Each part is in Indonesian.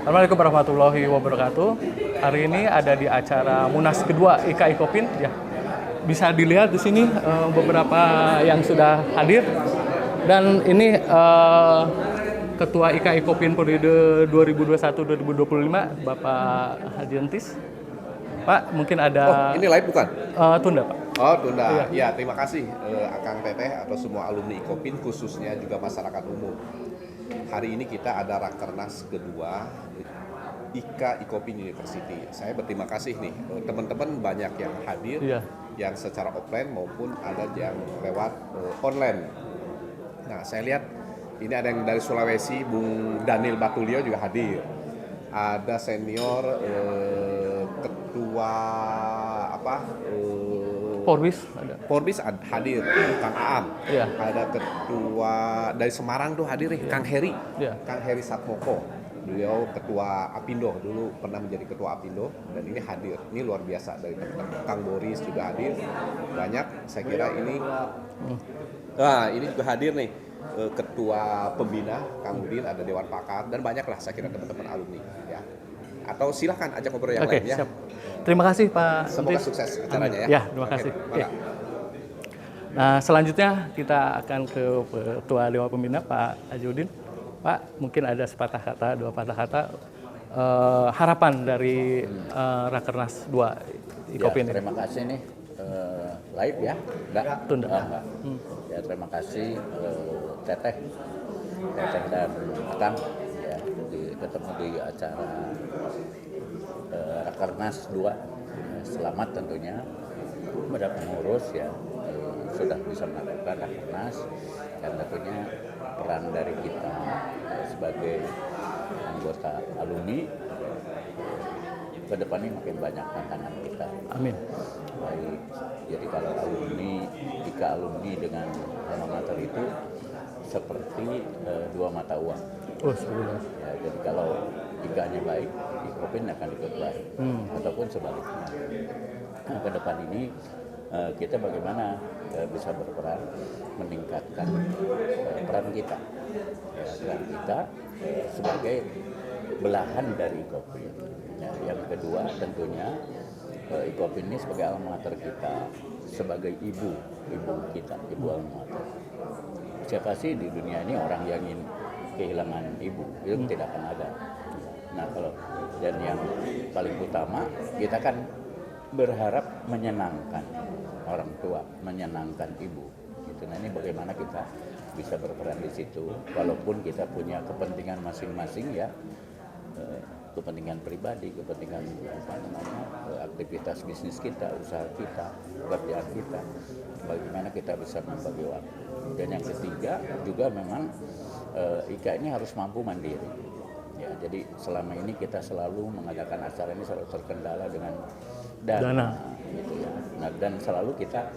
Assalamualaikum warahmatullahi wabarakatuh. Hari ini ada di acara Munas kedua IKA IKOPIN ya. Bisa dilihat di sini beberapa yang sudah hadir dan ini Ketua IKA IKOPIN periode 2021-2025 Bapak Haji Entis. Pak, mungkin ada ini live bukan? Tunda, Pak. Oh, tunda. Ya, terima kasih Akang Teteh atau semua alumni IKOPIN, khususnya juga masyarakat umum. Hari ini kita ada Rakernas kedua IKA IKOPIN University. Saya berterima kasih nih, teman-teman banyak yang hadir, yang secara offline maupun ada yang lewat online. Nah, saya lihat ini ada yang dari Sulawesi, Bung Daniel Batulio juga hadir. Ada senior ketua Porbis hadir, Kang Aam. Ada ketua dari Semarang tuh hadir nih, Kang Heri, Kang Heri Satmoko. Beliau ketua Apindo, dulu pernah menjadi ketua Apindo dan ini hadir. Ini luar biasa dari teman-teman. Kang Boris juga hadir. Banyak, saya kira ini. Nah, ini juga hadir nih ketua pembina Kang Udin, ada Dewan Pakar dan banyaklah saya kira teman-teman alumni ya. Atau silahkan ajak ngobrol yang lain ya. Siap. Terima kasih Pak. Semoga sukses acaranya ya. Ya, terima kasih. Nah, selanjutnya kita akan ke Ketua Dewan Pembina Pak Haji Udin. Pak, mungkin ada sepatah kata, dua patah kata harapan dari Rakernas 2 IKOPIN. Terima kasih nih live ya. Tunda. Ya, terima kasih Teteh dan Kang ya, ketemu di acara Rakernas 2. Selamat tentunya kepada pengurus ya sudah bisa melakukan Rakernas dan tentunya peran dari kita sebagai anggota alumni ke depan ini makin banyak tantangan kita. Amin. Baik, jadi kalau alumni, IKA alumni dengan alma mater itu seperti dua mata uang. Oh, sebenarnya. Ya, jadi kalau IKA-nya baik, IKOPIN akan ikut baik, ataupun sebaliknya. Nah, ke depan ini kita bagaimana bisa berperan meningkatkan peran kita, peran kita sebagai belahan dari IKOPIN. Nah, yang kedua tentunya IKOPIN ini sebagai alma mater kita, sebagai ibu kita, ibu alma mater. Siapa sih di dunia ini orang yang ingin kehilangan ibu? Itu tidak akan ada. Nah, kalau dan yang paling utama kita kan berharap menyenangkan orang tua, menyenangkan ibu. Gitu. Nah, ini bagaimana kita bisa berperan di situ, walaupun kita punya kepentingan masing-masing ya, kepentingan pribadi, kepentingan aktivitas bisnis kita, usaha kita, pekerjaan kita, bagaimana kita bisa membagi waktu. Dan yang ketiga juga memang IKA ini harus mampu mandiri. Ya, jadi selama ini kita selalu mengadakan acara ini selalu terkendala dengan dana. Gitu ya. Nah, dan selalu kita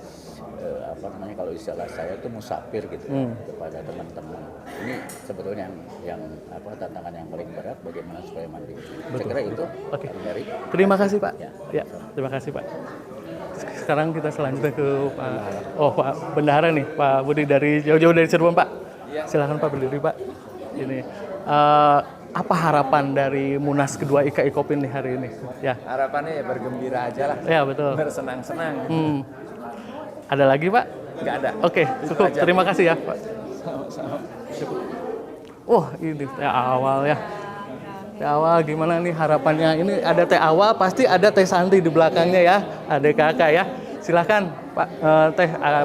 kalau istilah saya itu musafir gitu kepada teman-teman. Ini sebetulnya yang tantangan yang paling berat, bagaimana supaya mandiri. Saya kira itu. Oke. Terima kasih Pak. Ya, terima kasih Pak. Sekarang kita selanjutnya ke Pak Bendahara nih, Pak Budi dari jauh-jauh dari Cirebon Pak. Silakan Pak berdiri Pak. Ini apa harapan dari Munas kedua IKA IKOPIN nih hari ini? Ya. Harapannya ya bergembira aja lah. Ya, betul. Bersenang-senang. Ada lagi Pak? Nggak ada. Oke, cukup. Terima kasih ya Pak. Sama-sama. Ini teh awal ya. Teh awal gimana nih harapannya? Ini ada teh awal, pasti ada teh Santi di belakangnya ya. Ada kakak ya. Silahkan Pak,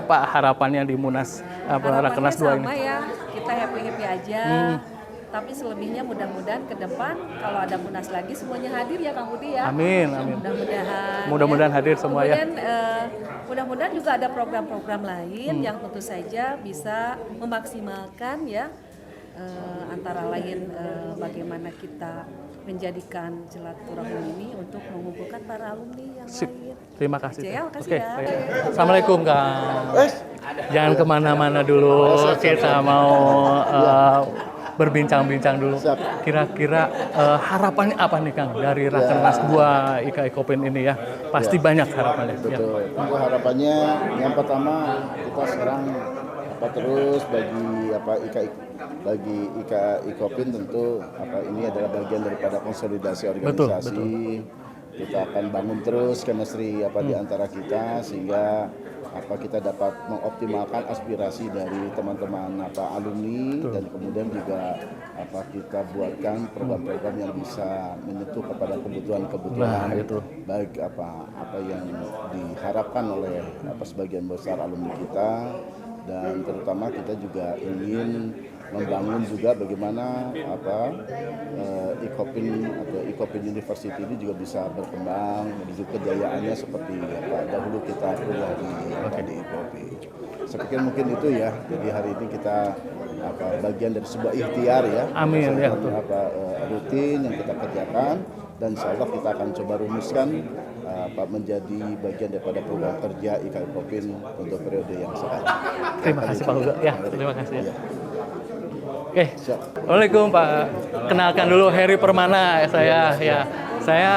Pak harapannya di Munas Rakernas 2 ini. Sama ya, kita happy-happy aja. Tapi selebihnya mudah-mudahan ke depan kalau ada Munas lagi semuanya hadir ya Kang Budi ya. Amin. Mudah-mudahan hadir semua ya. Kemudian mudah-mudahan juga ada program-program lain yang tentu saja bisa memaksimalkan ya antara lain bagaimana kita menjadikan silaturahmi ini untuk mengumpulkan para alumni yang lain. Terima kasih. Oke. Assalamualaikum Kang. Jangan kemana-mana dulu. Kita mau berbincang-bincang dulu. Kira-kira harapannya apa nih Kang dari Rakernas 2 IKA IKOPIN ini ya? Pasti banyak harapannya. Betul. Ya. Harapannya yang pertama kita sekarang terus bagi IKA bagi IKOPIN tentu ini adalah bagian daripada konsolidasi organisasi. Kita akan bangun terus chemistry di antara kita sehingga kita dapat mengoptimalkan aspirasi dari teman-teman alumni dan kemudian juga kita buatkan program-program yang bisa menyentuh kepada kebutuhan baik apa yang diharapkan oleh sebagian besar alumni kita, dan terutama kita juga ingin membangun juga bagaimana IKOPIN atau IKOPIN University ini juga bisa berkembang menuju kejayaannya seperti dahulu kita kuliah di IKOPIN. Saya pikir mungkin itu ya. Jadi hari ini kita bagian dari sebuah ikhtiar ya. Amin ya. Rutin yang kita kerjakan, dan insya Allah kita akan coba rumuskan menjadi bagian daripada program kerja IKOPIN untuk periode yang sekarang. Terima kasih Pak Hugo. Ya, terima kasih ya. Oke, Assalamualaikum Pak. Kenalkan dulu Heri Permana saya ya. Saya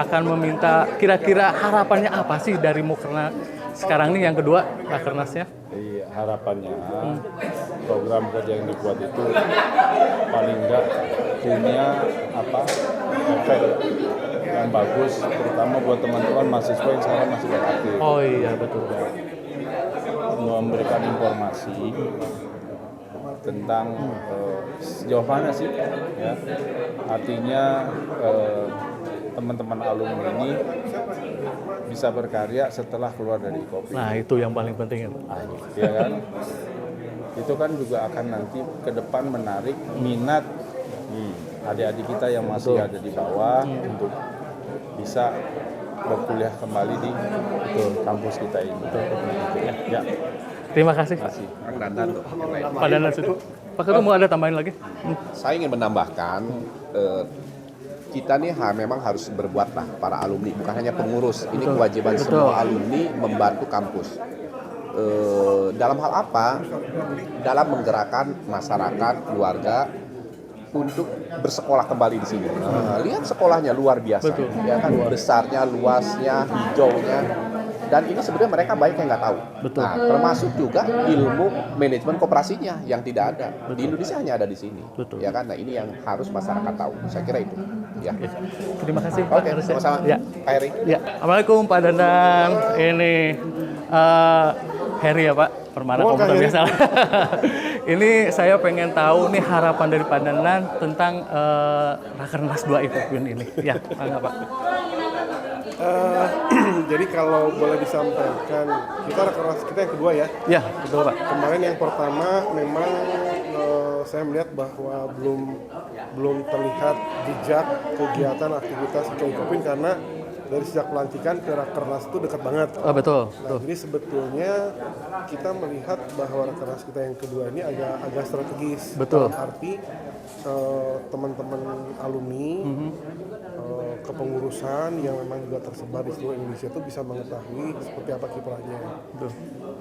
akan meminta kira-kira harapannya apa sih dari Mukernas sekarang nih yang kedua Rakernasnya? Harapannya program kerja yang dibuat itu paling enggak punya efek yang bagus, terutama buat teman-teman mahasiswa yang sekarang masih aktif. Oh iya betul. Memberikan informasi tentang sejauh mana sih ya, artinya teman-teman alumni ini bisa berkarya setelah keluar dari IKOPIN. Nah itu yang paling penting itu. Ya kan, itu kan juga akan nanti ke depan menarik minat adik-adik kita yang masih ada di bawah untuk bisa berkuliah kembali di kampus kita ini. Ya. Terima kasih. Kang Dandan tuh, yang lain. Pak Dandan situ. Pak Ketua mau ada tambahin lagi? Saya ingin menambahkan, kita nih memang harus berbuat lah para alumni, bukan hanya pengurus. Ini kewajiban semua alumni membantu kampus. Dalam hal apa? Dalam menggerakkan masyarakat, keluarga untuk bersekolah kembali di sini. Lihat sekolahnya luar biasa, ya kan, besarnya, luasnya, hijaunya. Dan ini sebenarnya mereka banyak yang nggak tahu. Nah, termasuk juga ilmu manajemen koperasinya yang tidak ada. Di Indonesia hanya ada di sini. Ya kan? Nah, ini yang harus masyarakat tahu. Saya kira itu. Ya. Terima kasih Pak. Oke, sama-sama. Ya. Pak Heri. Ya. Assalamualaikum Pak Dandan. Ini Heri ya Pak. Permana komputer biasa. Ini saya pengen tahu nih harapan dari Pak Dandan tentang Rakernas 2 IKOPIN ini. Ya, Pak. Jadi kalau boleh disampaikan, kita Rakernas kita yang kedua ya. Ya, betul Pak. Kemarin yang pertama memang saya melihat bahwa belum terlihat jejak kegiatan aktivitas IKOPIN karena dari sejak pelantikan ke Rakernas itu dekat banget. Oh, betul. Nah, jadi sebetulnya kita melihat bahwa Rakernas kita yang kedua ini agak strategis. Betul. Dalam arti teman-teman alumni kepengurusan yang memang juga tersebar di seluruh Indonesia itu bisa mengetahui seperti apa kiprahnya.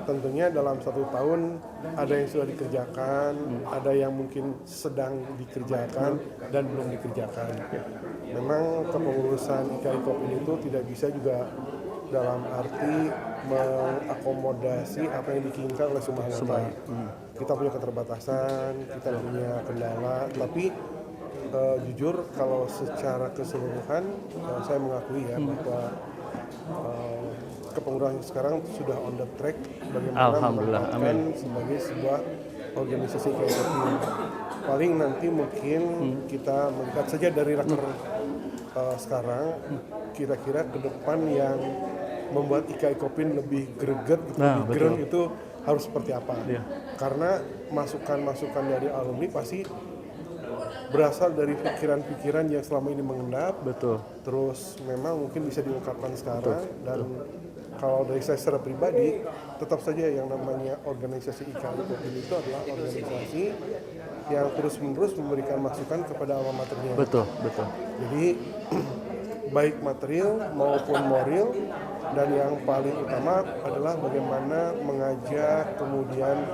Tentunya dalam 1 tahun ada yang sudah dikerjakan, ada yang mungkin sedang dikerjakan dan belum dikerjakan. Memang kepengurusan IKOPIN itu tidak bisa juga dalam arti mengakomodasi apa yang diinginkan oleh semua anggota. Kita punya keterbatasan, kita punya kendala, tapi jujur kalau secara keseluruhan saya mengakui ya bahwa kepengurusan sekarang sudah on the track bagaimana menempatkan sebagai sebuah organisasi IKOPIN. Paling nanti mungkin kita melihat saja dari raker sekarang kira-kira ke depan yang membuat IKOPIN lebih greget, lebih gereng itu harus seperti apa. Karena masukan-masukan dari alumni pasti berasal dari pikiran-pikiran yang selama ini mengendap. Terus memang mungkin bisa diungkapkan sekarang. Dan kalau dari saya secara pribadi, tetap saja yang namanya organisasi IKOPIN itu adalah organisasi yang terus-menerus memberikan masukan kepada alma maternya. Betul. Jadi baik material maupun moral, dan yang paling utama adalah bagaimana mengajak, kemudian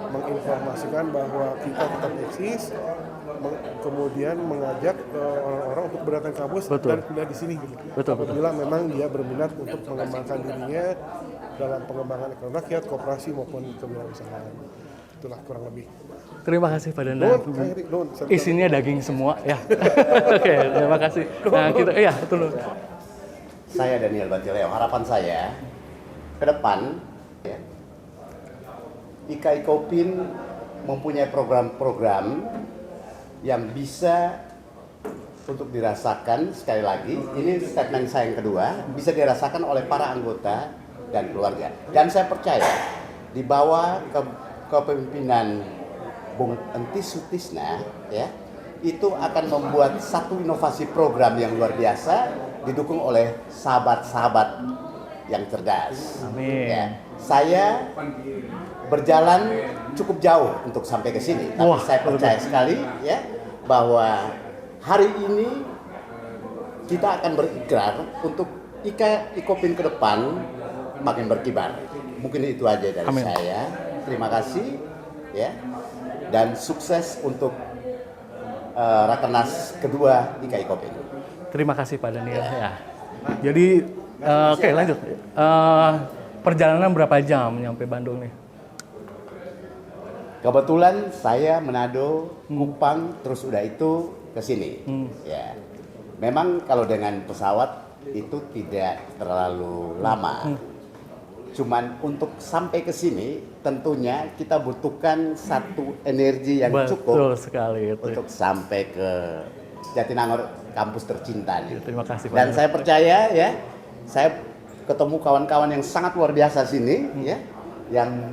menginformasikan bahwa kita tetap eksis, kemudian mengajak orang-orang untuk berdatang ke kampus dan kuliah di sini gitu. Apabila memang dia berminat untuk mengembangkan dirinya dalam pengembangan ekonomi rakyat, koperasi maupun kewirausahaan. itulah kurang lebih. Terima kasih Pak Dandan. Isinya daging semua ya. Oke, terima kasih. Nah, kita betul. Saya Daniel Batileo, harapan saya ke depan ya, IKI Kopin mempunyai program-program yang bisa untuk dirasakan, sekali lagi, ini statement saya yang kedua, bisa dirasakan oleh para anggota dan keluarga. Dan saya percaya, di bawah kepemimpinan Bung Entis Sutisna, ya, itu akan membuat satu inovasi program yang luar biasa, didukung oleh sahabat-sahabat yang cerdas. Amin. Ya. Saya berjalan cukup jauh untuk sampai ke sini, tapi saya percaya sekali ya bahwa hari ini kita akan berikrar untuk IKI Kopin ke depan makin berkibar. Mungkin itu aja dari saya. Terima kasih ya, dan sukses untuk Rakernas kedua IKI Kopin. Terima kasih Pak Daniel ya. Jadi oke, lanjut. Perjalanan berapa jam nyampe Bandung nih? Kebetulan saya Manado, Kupang, terus udah itu ke sini. Ya. Memang kalau dengan pesawat itu tidak terlalu lama. Cuman untuk sampai ke sini tentunya kita butuhkan satu energi yang cukup sekali itu. Untuk sampai ke Jatinangor, kampus tercinta nih. Terima kasih Pak. Dan saya percaya ya, saya ketemu kawan-kawan yang sangat luar biasa sini ya, yang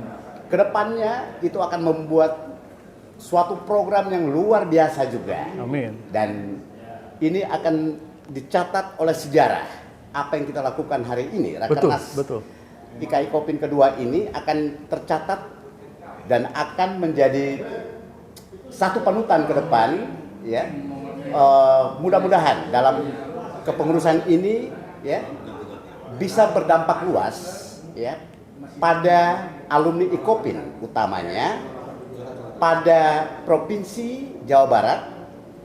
kedepannya itu akan membuat suatu program yang luar biasa juga. Amin. Dan ini akan dicatat oleh sejarah apa yang kita lakukan hari ini. Rakernas IKI Kopin kedua ini akan tercatat dan akan menjadi satu panutan ke depan ya. Mudah-mudahan dalam kepengurusan ini ya bisa berdampak luas ya pada alumni IKOPIN utamanya, pada Provinsi Jawa Barat,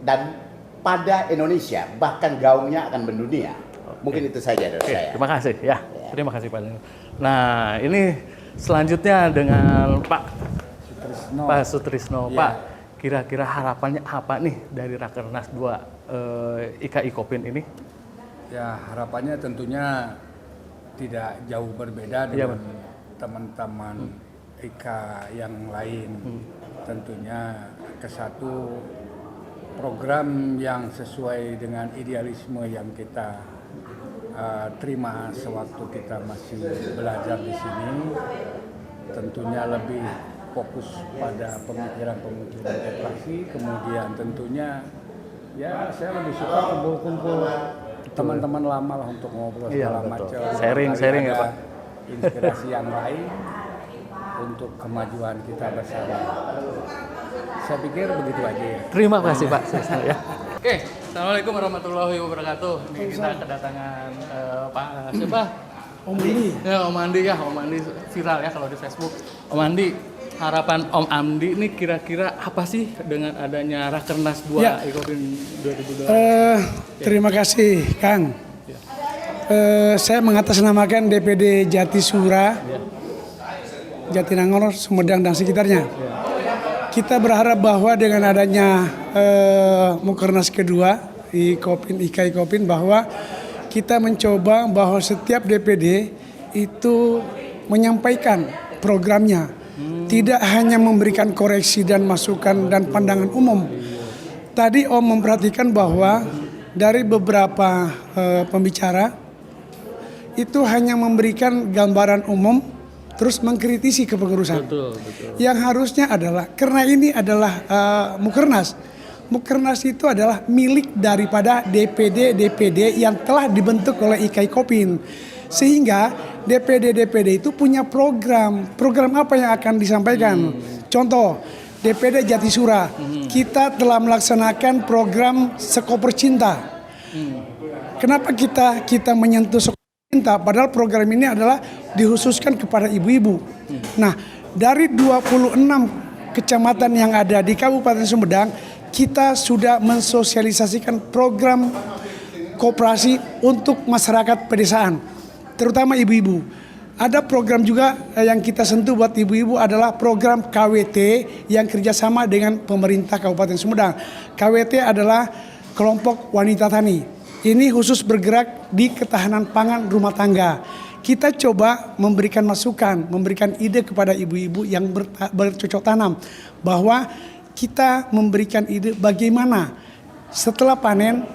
dan pada Indonesia, bahkan gaungnya akan mendunia. Mungkin itu saja dari saya. Terima kasih ya. Terima kasih Pak. Nah, ini selanjutnya dengan Pak Sutrisno. Pak, kira-kira harapannya apa nih dari Rakernas 2 IKI Kopin ini? Ya, harapannya tentunya tidak jauh berbeda dengan teman-teman IKA yang lain. Tentunya ke satu program yang sesuai dengan idealisme yang kita terima sewaktu kita masih belajar di sini. Tentunya lebih fokus pada pemikiran-pemikiran koperasi, kemudian tentunya ya saya lebih suka kumpul-kumpul teman-teman lama lah untuk ngobrol segala macam. Sharing ya Pak. Inspirasi yang lain untuk kemajuan kita bersama. Saya pikir begitu aja ya. Terima kasih Pak. Ya. Oke, Assalamualaikum warahmatullahi wabarakatuh. Ini kita kedatangan Pak siapa? Om Andi. Ya, Om Andi ya. Om Andi viral ya kalau di Facebook. Om Andi, harapan Om Andi ini kira-kira apa sih dengan adanya Rakernas 2 IKOPIN 2022? Terima kasih Kang. Saya mengatasnamakan DPD Jatisura, Jatinangor, Sumedang dan sekitarnya. Kita berharap bahwa dengan adanya Mukernas kedua IKI Kopin bahwa kita mencoba bahwa setiap DPD itu menyampaikan programnya, tidak hanya memberikan koreksi dan masukan dan pandangan umum. Tadi Om memperhatikan bahwa dari beberapa pembicara itu hanya memberikan gambaran umum terus mengkritisi kepengurusan. Betul. Yang harusnya adalah, karena ini adalah Mukernas. Mukernas itu adalah milik daripada DPD yang telah dibentuk oleh IKI Kopin. Sehingga DPD itu punya program apa yang akan disampaikan. Contoh, DPD Jatisura, kita telah melaksanakan program Sekoper Cinta. Kenapa kita menyentuh Sekoper Cinta? Padahal program ini adalah dikhususkan kepada ibu-ibu. Nah, dari 26 kecamatan yang ada di Kabupaten Sumedang, kita sudah mensosialisasikan program koperasi untuk masyarakat pedesaan, terutama ibu-ibu. Ada program juga yang kita sentuh buat ibu-ibu adalah program KWT yang kerjasama dengan pemerintah Kabupaten Sumedang. KWT adalah kelompok wanita tani. Ini khusus bergerak di ketahanan pangan rumah tangga. Kita coba memberikan masukan, memberikan ide kepada ibu-ibu yang bercocok tanam bahwa kita memberikan ide bagaimana setelah panen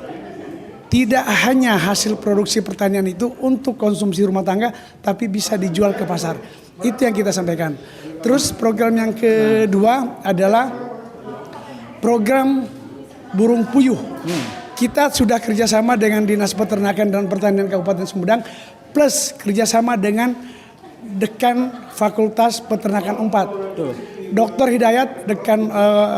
tidak hanya hasil produksi pertanian itu untuk konsumsi rumah tangga, tapi bisa dijual ke pasar. Itu yang kita sampaikan. Terus program yang kedua adalah program burung puyuh. Kita sudah kerjasama dengan Dinas Peternakan dan Pertanian Kabupaten Sumedang, plus kerjasama dengan Dekan Fakultas Peternakan 4. Dr. Hidayat, Dekan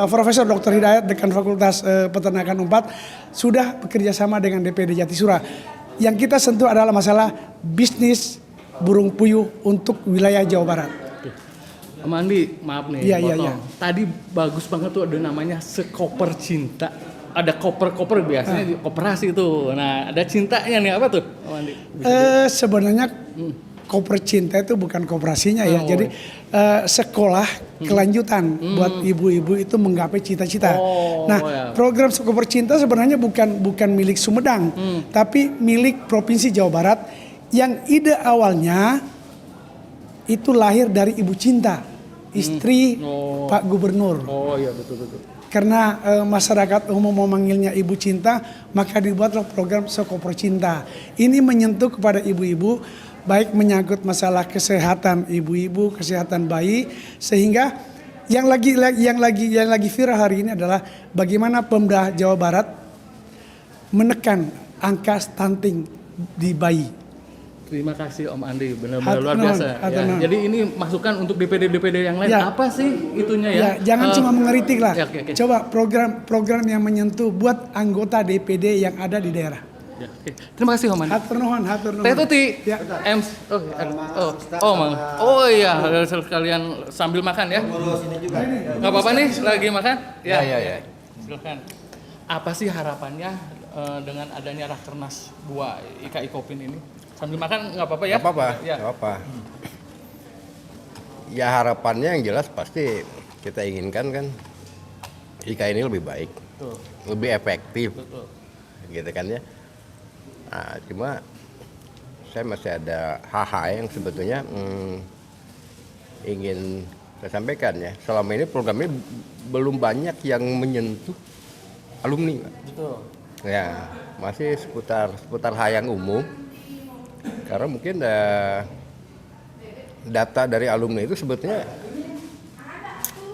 Profesor Dr. Hidayat, Dekan Fakultas Peternakan 4 sudah bekerja sama dengan DPD Jatisura. Yang kita sentuh adalah masalah bisnis burung puyuh untuk wilayah Jawa Barat. Om Andi, maaf nih, Iya. Tadi bagus banget tuh ada namanya Sekoper Cinta. Ada koper-koper biasanya di koperasi tuh. Nah, ada cintanya nih apa tuh, Om Andi? Sebenarnya Koper Cinta itu bukan koperasinya ya. Jadi sekolah kelanjutan buat ibu-ibu itu menggapai cita-cita. Program Koper Cinta sebenarnya bukan milik Sumedang, tapi milik Provinsi Jawa Barat yang ide awalnya itu lahir dari Ibu Cinta, istri Pak Gubernur. Oh iya betul. Karena masyarakat umum memanggilnya Ibu Cinta, maka dibuatlah program Sekoper Cinta. Ini menyentuh kepada ibu-ibu, baik menyangkut masalah kesehatan ibu-ibu, kesehatan bayi, sehingga yang lagi viral hari ini adalah bagaimana Pemda Jawa Barat menekan angka stunting di bayi. Terima kasih Om Andi, benar-benar luar biasa. Ya, jadi ini masukan untuk DPD yang lain. Ya. Apa sih itunya ya? Jangan cuma mengeritik lah. Okay. Coba program yang menyentuh buat anggota DPD yang ada di daerah. Ya, okay. Terima kasih Om Andi. Hatur nuhun. Teh Tuti. Ya. Oh iya, sekalian sambil makan ya. Nggak apa-apa nih, lagi makan? Ya. Silakan. Apa sih harapannya dengan adanya Rakernas 2 IKI Kopin ini? Sambil makan nggak apa-apa ya? Nggak apa-apa, Ya. nggak apa. Ya harapannya yang jelas pasti kita inginkan kan IKI ini lebih baik, lebih efektif, gitu kan ya. Nah, cuma saya masih ada hal-hal yang sebetulnya ingin saya sampaikan ya. Selama ini program ini belum banyak yang menyentuh alumni. Betul. Ya, masih seputar hal yang umum. Karena mungkin data dari alumni itu sebetulnya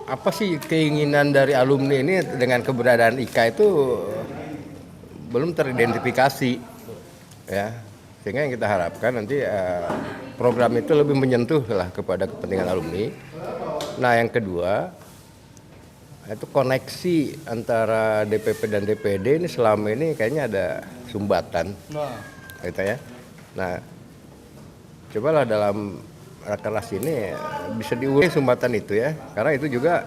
apa sih keinginan dari alumni ini dengan keberadaan IKA itu belum teridentifikasi ya, sehingga yang kita harapkan nanti program itu lebih menyentuh lah kepada kepentingan alumni. Nah yang kedua itu koneksi antara DPP dan DPD ini selama ini kayaknya ada sumbatan gitu ya. Nah, cobalah dalam Rakernas ini bisa diurai sumbatan itu ya, karena itu juga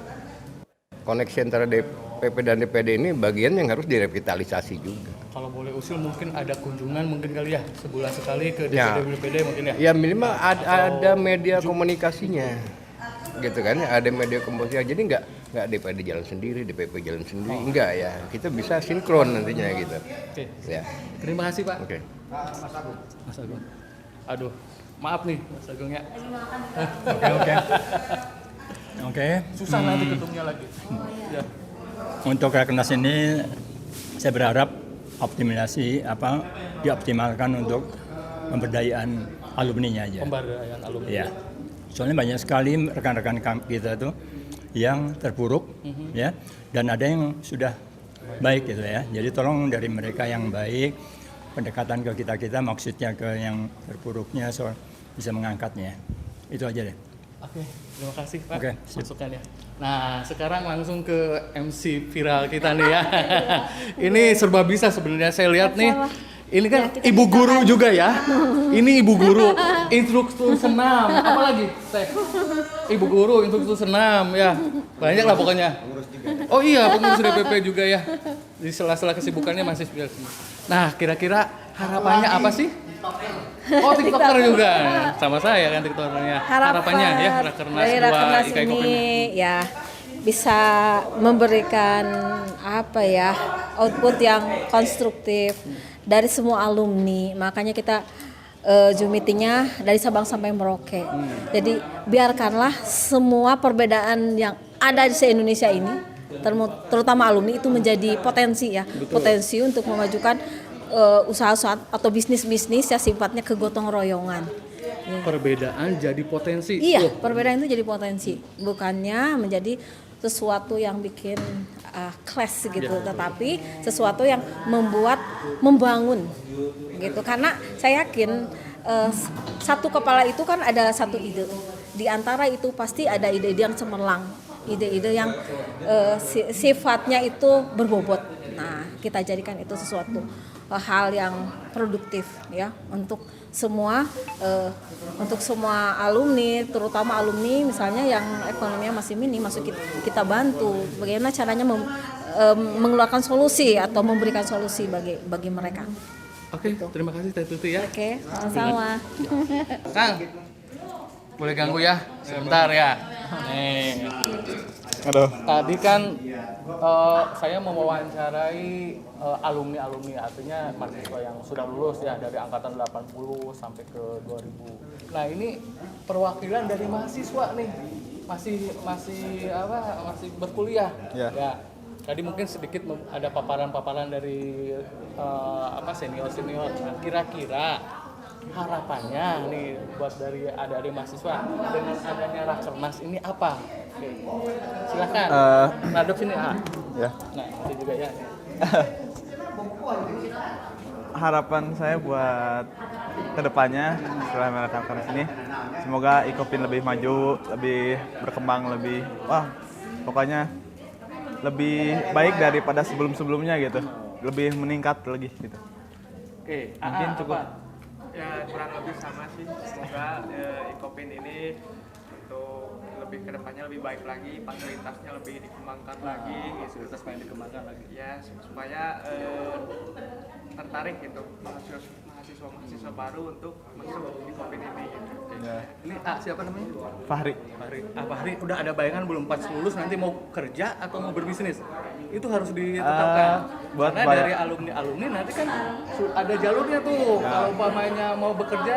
koneksi antara DPP dan DPD ini bagian yang harus direvitalisasi juga. Kalau boleh usul mungkin ada kunjungan mungkin kali ya, sebulan sekali ke DPD mungkin ya? Ya minimal ada media komunikasinya, gitu kan ya, ada media komunikasi. Jadi nggak DPD jalan sendiri, DPP jalan sendiri, enggak ya. Kita bisa sinkron nantinya gitu. Oke. Ya. Terima kasih Pak. Oke. Mas Agung. Aduh, maaf nih Mas Agung ya. Oke. Susah nanti ketemunya lagi. Ya. Untuk Rakernas ini saya berharap dioptimalkan untuk pemberdayaan alumninya aja. Pemberdayaan alumni. Ya. Soalnya banyak sekali rekan-rekan kita tuh yang terpuruk ya, dan ada yang sudah baik gitu ya. Jadi tolong dari mereka yang baik, pendekatan ke kita maksudnya ke yang terpuruknya bisa mengangkatnya. Itu aja deh. Oke, terima kasih Pak masukannya. Nah, sekarang langsung ke MC viral kita nih ya. Ini serba bisa sebenarnya saya lihat nih. Ini kan ibu guru juga ya. Ini ibu guru, instruktur senam, apalagi teh. Ibu guru, instruktur senam ya. Banyak lah pokoknya. Oh iya, pengurus DPP juga ya. Di sela-sela kesibukannya masih. Nah, kira-kira harapannya apa sih? Oh, TikToker juga. Sama saya kan TikTokernya. Harapannya ya Rakernas dari 2 Rakernas IKI ini Kopin. ya bisa memberikan apa ya output yang konstruktif dari semua alumni. Makanya kita Zoom meetingnya dari Sabang sampai Merauke. Jadi biarkanlah semua perbedaan yang ada di se-Indonesia ini, terutama alumni itu menjadi potensi ya. Betul. Potensi untuk memajukan usaha-usaha atau bisnis-bisnis yang sifatnya kegotong royongan. Ya. Perbedaan jadi potensi. Iya, perbedaan itu jadi potensi, bukannya menjadi sesuatu yang bikin clash gitu, tetapi sesuatu yang membangun gitu. Karena saya yakin satu kepala itu kan ada satu ide. Di antara itu pasti ada ide-ide yang cemerlang, ide-ide yang sifatnya itu berbobot. Nah, kita jadikan itu sesuatu hal yang produktif ya untuk semua alumni, terutama alumni misalnya yang ekonominya masih minim, masuk kita bantu bagaimana caranya mengeluarkan solusi atau memberikan solusi bagi mereka. Oke, terima kasih Teh Tuti ya. Oke, sama-sama. Kang, boleh ganggu ya sebentar ya. Aduh. Tadi kan saya mewawancarai alumni artinya mahasiswa yang sudah lulus ya dari angkatan 80 sampai ke 2000. Nah, ini perwakilan dari mahasiswa nih. Masih berkuliah. Ya. Ya. Tadi mungkin sedikit ada paparan-paparan dari senior-senior. Nah, kira-kira harapannya nih buat dari adik-adik mahasiswa dengan adanya Rakernas ini apa? Oke. Silakan. Nadop sini Ya. Nah, itu juga ya. Harapan saya buat kedepannya setelah melakukan Rakernas ini, semoga Ikopin lebih maju, lebih berkembang, pokoknya lebih baik daripada sebelum-sebelumnya gitu, lebih meningkat lagi gitu. Oke, mungkin cukup. Ya kurang lebih sama sih, semoga Ikopin ini untuk lebih kedepannya lebih baik lagi, fasilitasnya lebih dikembangkan lagi, fasilitas banyak dikembangkan lagi ya, supaya tertarik gitu mahasiswa baru untuk masuk Ikopin ini gitu. Ya. Ini siapa namanya? Fahri. Fahri udah ada bayangan belum pas lulus nanti mau kerja atau mau berbisnis? Itu harus ditetapkan. Karena dari alumni nanti kan ada jalurnya tuh. Kalau umpamanya mau bekerja,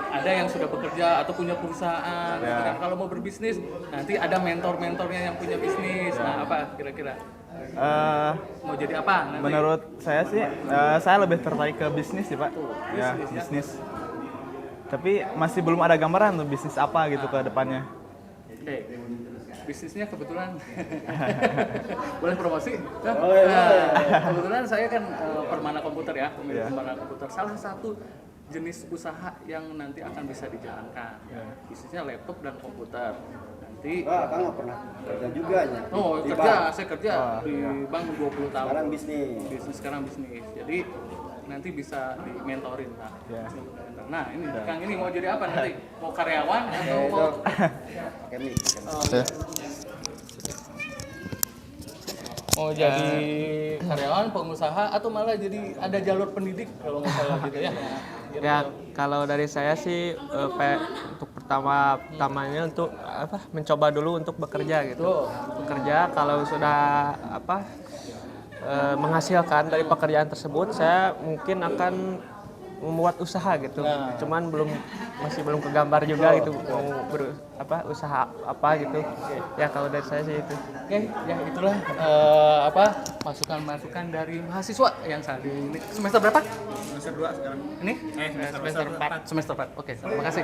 ada yang sudah bekerja atau punya perusahaan. Gitu kan. Kalau mau berbisnis, nanti ada mentor-mentornya yang punya bisnis. Nah, apa kira-kira? Mau jadi apa nanti? Menurut saya sih, saya lebih tertarik ke bisnis sih Pak. Ya, bisnis. Tapi masih belum ada gambaran tuh bisnis apa gitu ke depannya. Oke. Bisnisnya kebetulan boleh promosi? Kebetulan saya kan Permana Komputer ya, pemilik Permana Komputer. Salah satu jenis usaha yang nanti akan bisa dijalankan. Bisnisnya laptop dan komputer. Nanti Kang nggak pernah kerja juga ya? Saya kerja di bank 20 tahun. Sekarang bisnis. Sekarang bisnis. Jadi nanti bisa dimentorin lah. Nah, ini Kang ini mau jadi apa nanti? Mau karyawan atau mau mau jadi karyawan, pengusaha, atau malah jadi ada jalur pendidik kalau nggak salah gitu ya? Ya, kalau dari saya sih untuk pertamanya untuk mencoba dulu untuk bekerja gitu. Bekerja kalau sudah menghasilkan dari pekerjaan tersebut, saya mungkin akan membuat usaha gitu. Cuman masih belum kegambar juga gitu mau usaha apa gitu. Ya kalau dari saya sih itu. Oke, ya itulah masukan-masukan dari mahasiswa yang saat ini. Semester berapa? Semester 2 sekarang. Ini? Semester 4. Oke, terima kasih.